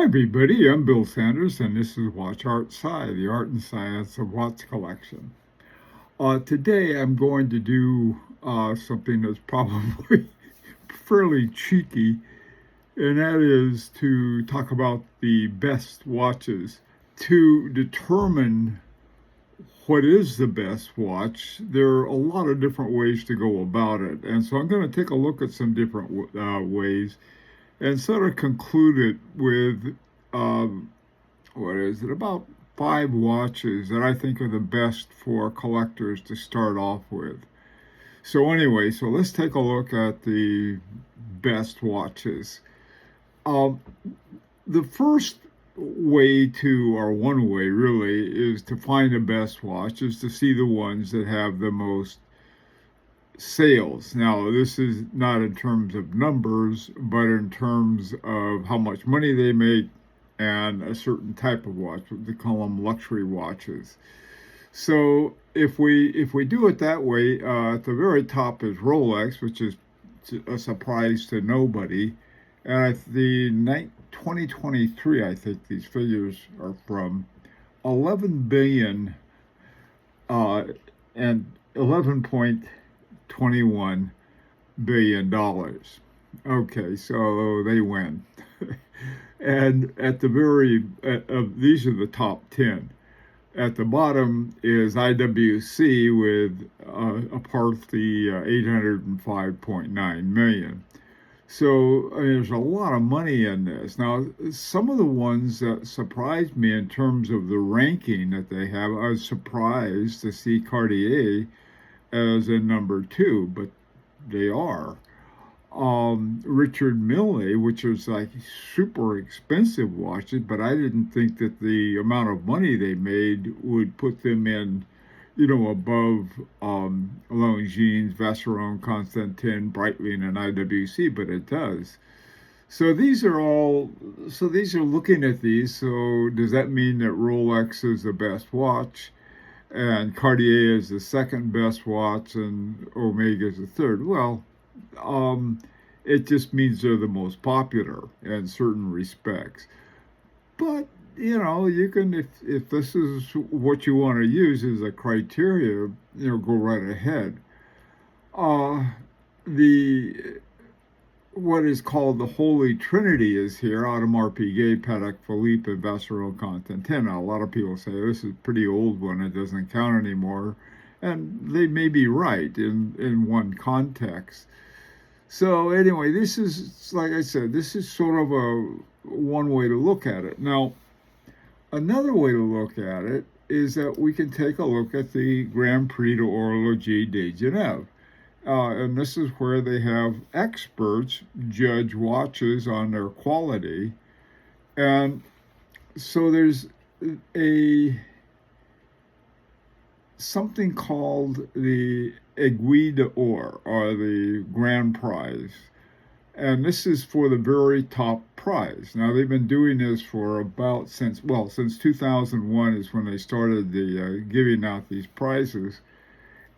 Hi, everybody. I'm Bill Sanders, and this is Watch Art Sci, the art and science of watch collection. Today, I'm going to do something that's probably fairly cheeky, and that is to talk about the best watches. To determine what is the best watch, there are a lot of different ways to go about it. And so I'm going to take a look at some different ways and sort of conclude it with what is it, about 5 watches that I think are the best for collectors to start off with. So anyway, so let's take a look at the best watches. Um, the first way to, or one way really, is to find the best watch, is to see the ones that have the most sales. Now, this is not in terms of numbers, but in terms of how much money they make and a certain type of watch. They call them luxury watches. So if we do it that way, at the very top is Rolex, which is a surprise to nobody. And at the 2023, I think these figures are from, 11 billion and 11.21 billion. Okay, so they win. And at the very, these are the top 10. At the bottom is IWC with a part the 805.9 million. So there's a lot of money in this. Now, some of the ones that surprised me in terms of the ranking that they have, I was surprised to see Cartier as a number 2, but they are. Richard Mille, which is like super expensive watches, but I didn't think that the amount of money they made would put them in, above Longines, Vacheron, Constantin, Breitling, and IWC, but it does. So these are all, so these are looking at these. So does that mean that Rolex is the best watch and Cartier is the second best watch and Omega is the third? Well, um, it just means they're the most popular in certain respects. But you can, if this is what you want to use as a criteria, go right ahead. Uh, the What is called the Holy Trinity is here: Audemars Piguet, Patek Philippe, and Vacheron Constantin. Now, a lot of people say this is a pretty old one; it doesn't count anymore, and they may be right in one context. So anyway, this is, like I said, this is sort of a one way to look at it. Now, another way to look at it is that we can take a look at the Grand Prix d'Horlogerie de Genève. And this is where they have experts judge watches on their quality. And so there's a something called the Aiguille d'Or, or the Grand Prize. And this is for the very top prize. Now, they've been doing this for about since 2001 is when they started the giving out these prizes.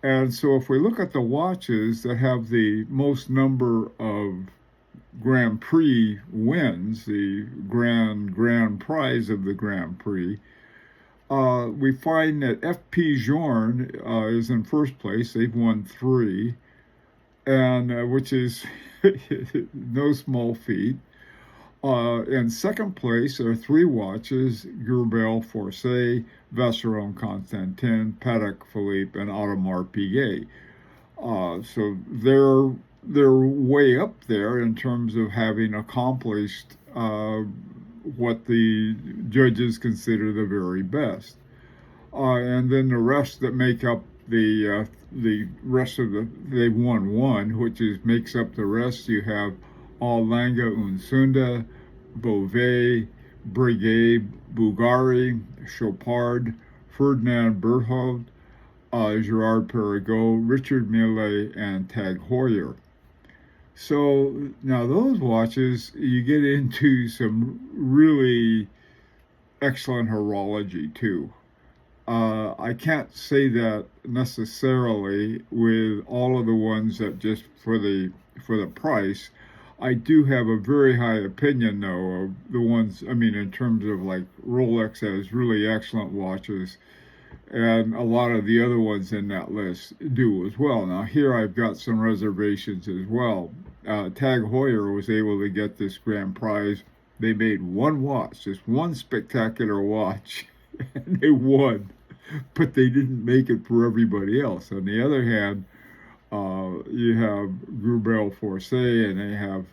And so if we look at the watches that have the most number of Grand Prix wins, the grand prize of the Grand Prix, we find that F.P. Journe is in first place. They've won 3, and which is no small feat. In second place are 3 watches: Gerbier Forsey, Vacheron Constantin, Patek Philippe, and Audemars Piguet. So they're way up there in terms of having accomplished what the judges consider the very best. And then the rest that make up the rest of they've won 1, which makes up the rest. You have Lange und Söhne, Beauvais, Breguet, Bulgari, Chopard, Ferdinand Berthold, Gerard Perregaux, Richard Mille, and Tag Heuer. So now those watches, you get into some really excellent horology too. I can't say that necessarily with all of the ones that just for the price. I do have a very high opinion, though, of the ones, I mean, in terms of like Rolex has really excellent watches, and a lot of the other ones in that list do as well. Now, here I've got some reservations as well. Tag Heuer was able to get this grand prize. They made one watch, just one spectacular watch, and they won, but they didn't make it for everybody else. On the other hand, you have Grubel Force, and they have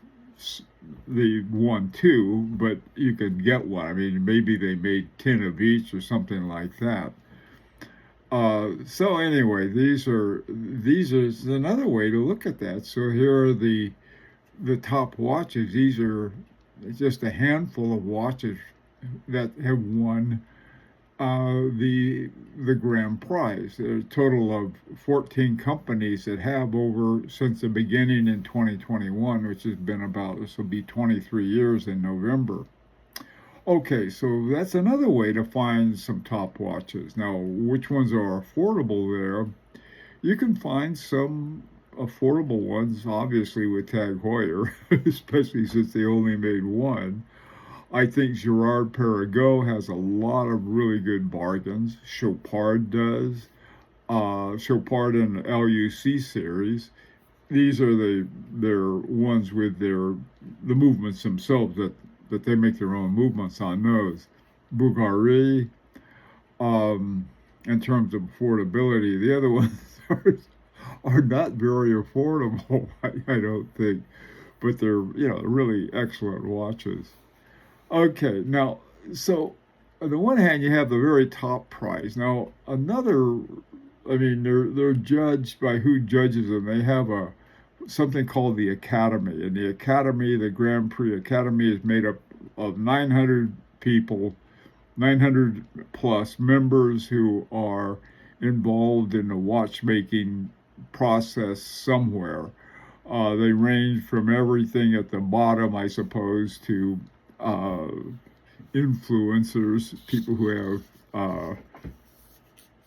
the one too, but you can get one. I mean, maybe they made 10 of each or something like that. So anyway, these are another way to look at that. So here are the top watches. These are just a handful of watches that have won the grand prize. There's a total of 14 companies that have over since the beginning in 2021, which has been about, this will be 23 years in November. Okay, so that's another way to find some top watches. Now, which ones are affordable there? You can find some affordable ones, obviously, with Tag Heuer, especially since they only made one. I think Girard-Perregaux has a lot of really good bargains. Chopard does. Chopard and the LUC series. These are their ones with the movements themselves that they make their own movements on those. Bulgari, in terms of affordability, the other ones are not very affordable, I don't think, but they're really excellent watches. Okay, now, so on the one hand, you have the very top prize. Now, another, I mean, they're judged by who judges them. They have something called the Academy, and the Academy, the Grand Prix Academy, is made up of 900 people, 900 plus members who are involved in the watchmaking process somewhere. They range from everything at the bottom, I suppose, to influencers, people who have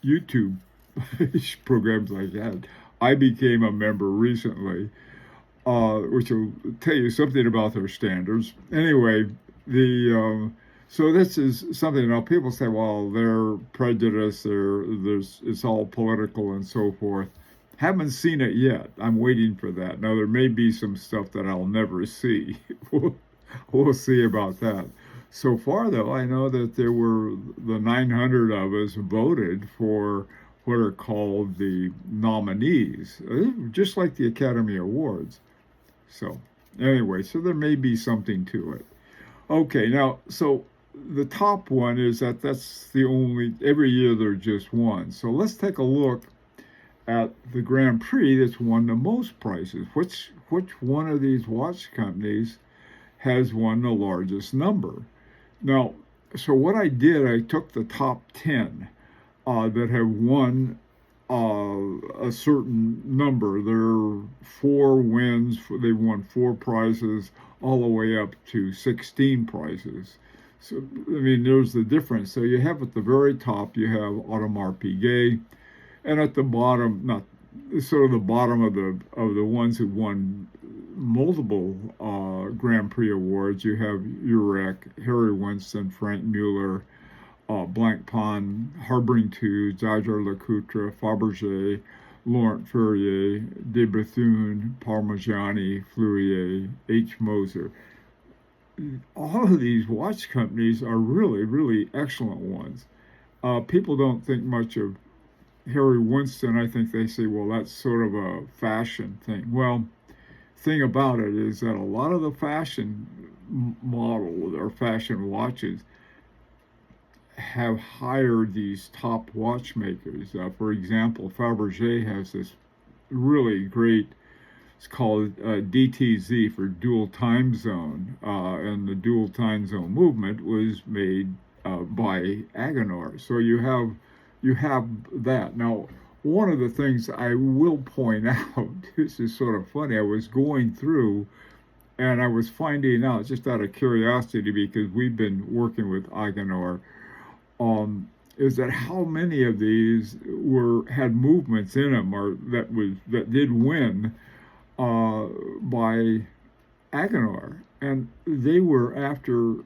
YouTube programs like that. I became a member recently, which will tell you something about their standards. Anyway, so this is something. Now people say, well, they're prejudiced, it's all political and so forth. Haven't seen it yet. I'm waiting for that. Now there may be some stuff that I'll never see. We'll see about that. So far, though, I know that there were the 900 of us voted for what are called the nominees, just like the Academy Awards. So anyway, so there may be something to it. Okay, now, so the top one is that's the only, every year there's just one. So let's take a look at the Grand Prix that's won the most prizes. Which one of these watch companies has won the largest number? Now, so what I did, I took the top 10 that have won a certain number. There are 4 wins. They've won 4 prizes, all the way up to 16 prizes. So, I mean, there's the difference. So you have at the very top, you have Audemars Piguet, and at the bottom, not sort of the bottom of the ones who won multiple Grand Prix awards, you have Urek, Harry Winston, Frank Mueller, Blancpain, Harbin II, Jaeger-LeCoultre, Fabergé, Laurent Ferrier, de Bethune, Parmigiani, Fleurier, H. Moser. All of these watch companies are really, really excellent ones. People don't think much of Harry Winston. I think they say, well, that's sort of a fashion thing. Well, thing about it is that a lot of the fashion models or fashion watches have hired these top watchmakers. For example, Fabergé has this really great, it's called DTZ for dual time zone, and the dual time zone movement was made by Agenor. So you have that. Now, one of the things I will point out, this is sort of funny, I was going through and I was finding out, just out of curiosity, because we've been working with Agenor, is that how many of these had movements in them, or that did win by Agenor, and they were after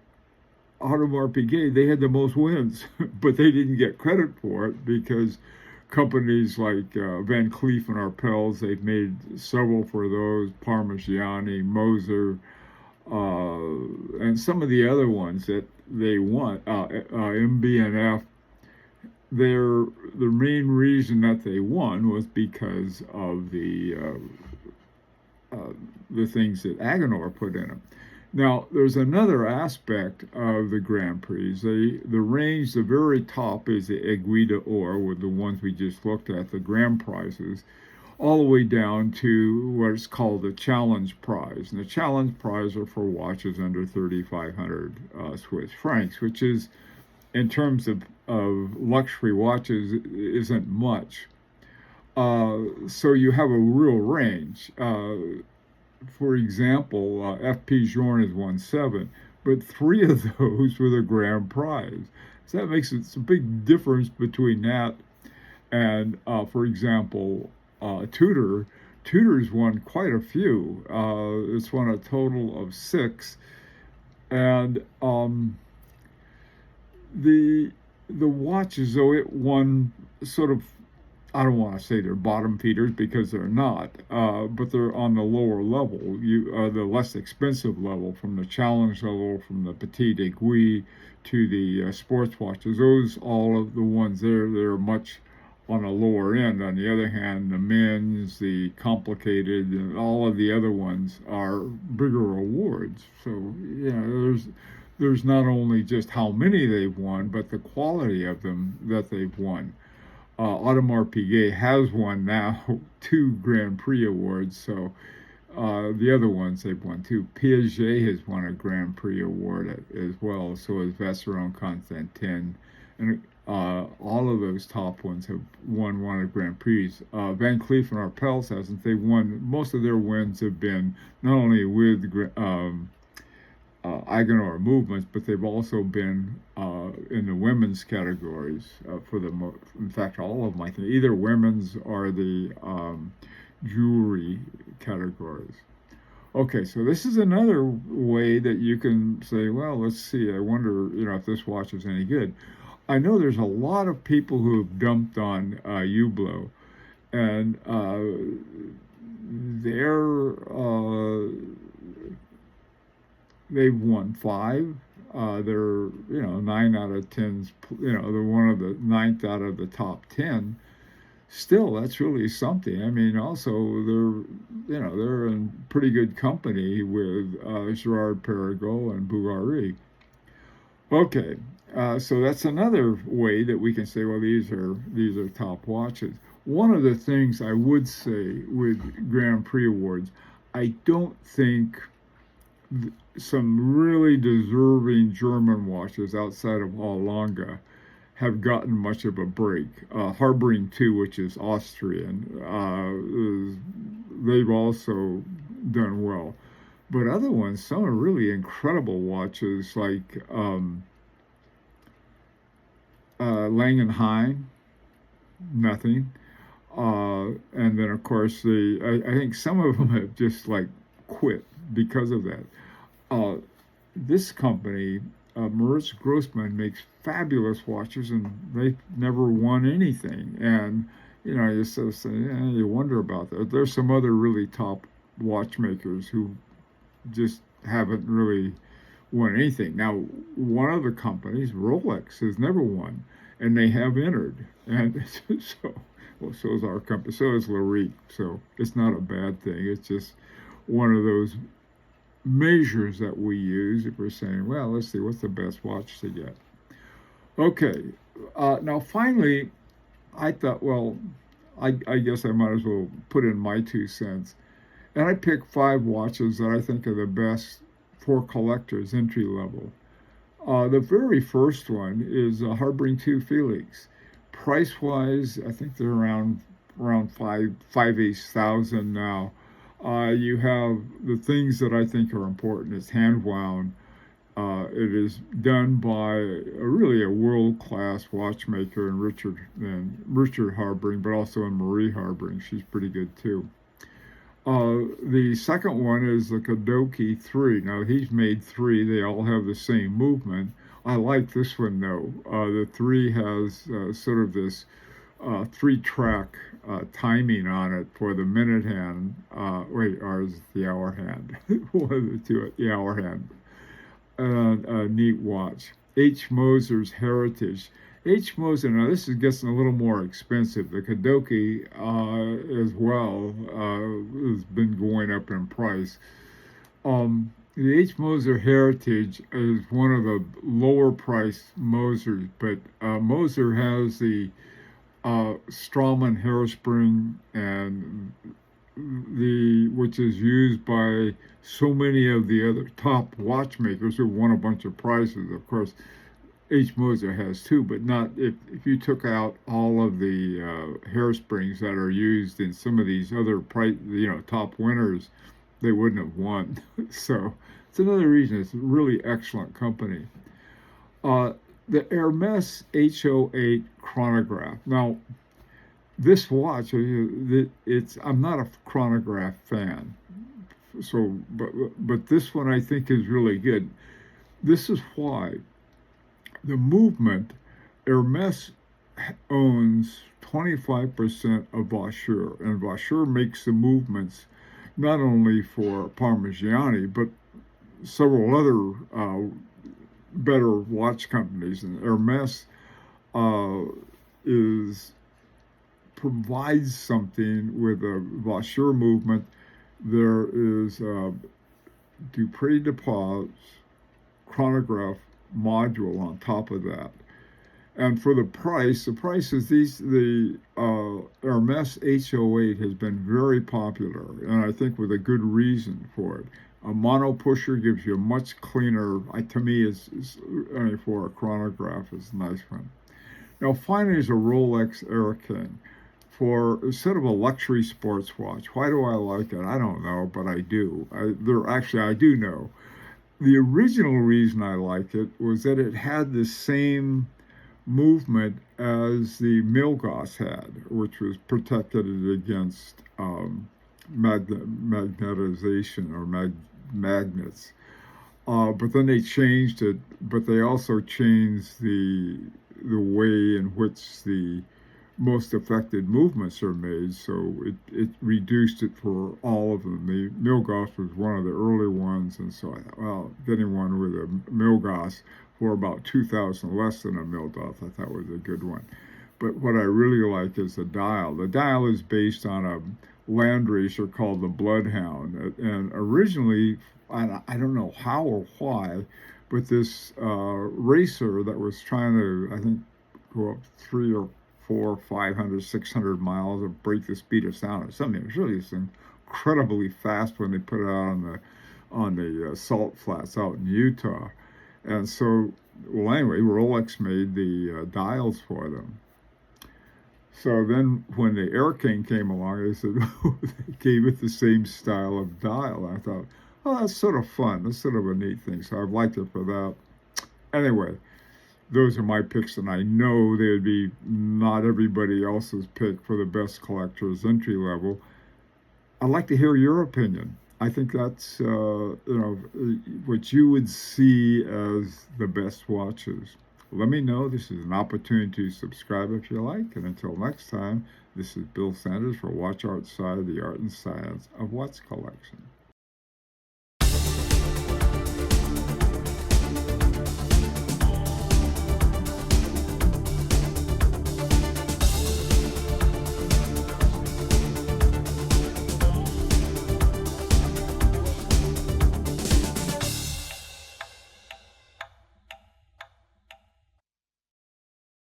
Audemars Piguet. They had the most wins, but they didn't get credit for it because companies like Van Cleef and Arpels, they've made several for those, Parmigiani, Moser, and some of the other ones that they won, MB&F. The main reason that they won was because of the things that Agenor put in them. Now, there's another aspect of the Grand Prix. The range, the very top is the Aiguille d'Or, with the ones we just looked at, the grand prizes, all the way down to what's called the Challenge Prize. And the Challenge Prize are for watches under 3,500 Swiss francs, which is, in terms of luxury watches, isn't much. So you have a real range. For example, FP Journe has won 7, but 3 of those were the grand prize. So that makes it a big difference between that and, for example, Tudor. Tudor's won quite a few. It's won a total of 6, and the watches, though it won sort of, I don't want to say they're bottom feeders because they're not, but they're on the lower level, the less expensive level, from the challenge level, from the Petite Aiguille to the sports watches. Those, all of the ones there, they're much on a lower end. On the other hand, the men's, the complicated, and all of the other ones are bigger awards. So, there's not only just how many they've won, but the quality of them that they've won. Audemars Piguet has won now 2 Grand Prix awards, so the other ones they've won too. Piaget has won a Grand Prix award as well, so has Vacheron Constantin, and all of those top ones have won one of Grand Prix. Van Cleef and Arpels hasn't. They've won, most of their wins have been not only with Agenor movements, but they've also been in the women's categories in fact, all of them, I think, either women's or the jewelry categories. Okay, so this is another way that you can say, well, let's see, I wonder, if this watch is any good. I know there's a lot of people who have dumped on Hublot, and they've won 5. They're 9 out of 10s. They're one of the 9th out of the top 10. Still, that's really something. I mean, also they're in pretty good company with Girard-Perregaux and Bulgari. Okay, so that's another way that we can say, well, these are top watches. One of the things I would say with Grand Prix awards, I don't think some really deserving German watches outside of Allanga have gotten much of a break. Harbring 2, which is Austrian, they've also done well. But other ones, some are really incredible watches, like Lang & Hein, nothing. And then, of course, I think some of them have just quit because of that. This company, Moritz Grossmann, makes fabulous watches, and they've never won anything. And you sort of say, you wonder about that. There's some other really top watchmakers who just haven't really won anything. Now, one of the companies, Rolex, has never won, and they have entered. And so is our company. So is Larique. So it's not a bad thing. It's just one of those measures that we use if we're saying, well, let's see, what's the best watch to get? Okay, now finally, I thought, well, I guess I might as well put in my 2 cents. And I picked 5 watches that I think are the best for collectors, entry level. The very first one is Harbring 2 Felix. Price-wise, I think they're around 5,000 now. You have the things that I think are important. It's hand wound. It is done by really a world-class watchmaker in Richard Harbring, but also in Marie Harbring. She's pretty good too. The second one is the Kadoki 3. Now, he's made three. They all have the same movement. I like this one, though. The 3 has sort of this three-track timing on it for the minute hand. Or is it the hour hand? One of the two, the hour hand. A neat watch. H. Moser's Heritage. H. Moser, now this is getting a little more expensive. The Kadoki as well has been going up in price. The H. Moser Heritage is one of the lower priced Mosers, but Moser has the Straumann hairspring and which is used by so many of the other top watchmakers who won a bunch of prizes. Of course, H. Moser has too, but not if you took out all of the hairsprings that are used in some of these other top winners, they wouldn't have won. So it's another reason it's a really excellent company. The Hermes H08 chronograph. Now, this watch, I'm not a chronograph fan, so but this one I think is really good. This is why. The movement, Hermes owns 25% of Vaucher, and Vaucher makes the movements not only for Parmigiani, but several other better watch companies. And Hermes provides something with a Vaucher movement. There is Dupré de Paz chronograph module on top of that. And for the price is the Hermes H08 has been very popular, and I think with a good reason for it. A mono pusher gives you a much cleaner, to me, for a chronograph, is a nice one. Now, finally, is a Rolex Air King. For instead of a luxury sports watch, why do I like it? I don't know, but I do. I do know. The original reason I liked it was that it had the same movement as the Milgauss had, which was protected against magnetization or magnets. But then they changed it, but they also changed the way in which the most affected movements are made, so it reduced it for all of them. The Milgauss was one of the early ones, and so I thought, well, getting one with a Milgauss for about 2,000 less than a Milgauss, I thought was a good one. But what I really like is the dial. The dial is based on a land racer called the Bloodhound, and originally, I don't know how or why, but this racer that was trying to, I think, go up 400, 500, 600 miles and break the speed of sound or something. It was really incredibly fast when they put it out on the salt flats out in Utah. And so, well, anyway, Rolex made the dials for them. So then when the Air King came along, they said, they gave it the same style of dial. I thought, oh, that's sort of fun. That's sort of a neat thing. So I've liked it for that. Anyway, those are my picks, and I know they'd be not everybody else's pick for the best collector's entry level. I'd like to hear your opinion. I think that's what you would see as the best watches. Let me know. This is an opportunity to subscribe if you like. And until next time, this is Bill Sanders for Watch Art Side, the art and science of watch collection.